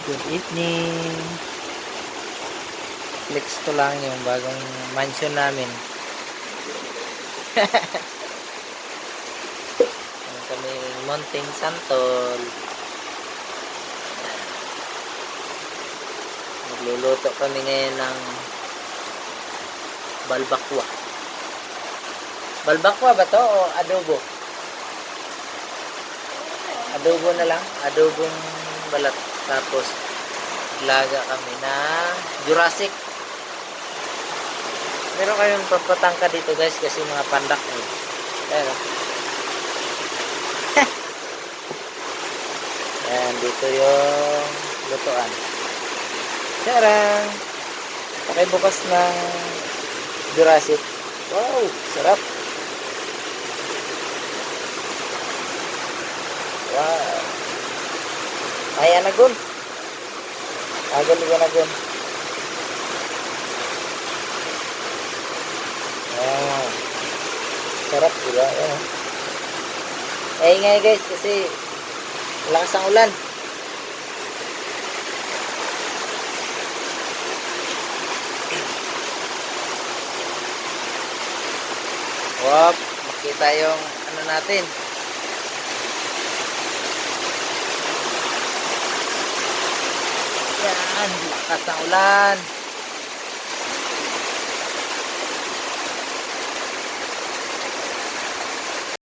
Good evening. Flex ko lang yung bagong mansion namin. Meron kami Mountain Santol. Magluluto kami ngayon ng balbakwa. Balbakwa ba to o adobo? Adobo na lang. Adobong balat. Tapos laga kami na Jurassic. Meron kayong papatangka dito guys kasi mga pandak eh. Ayan. Ayan, dito yung lutuan. Charang! Pakibukas ng Jurassic. Wow! Sarap! Wow! Ay, anagon! Anagon. Ayan. Sarap, diba? Ayan. Eh, ingay guys kasi lakas ang ulan. Wop, makita yung ano natin. Yan, lakas ng ulan.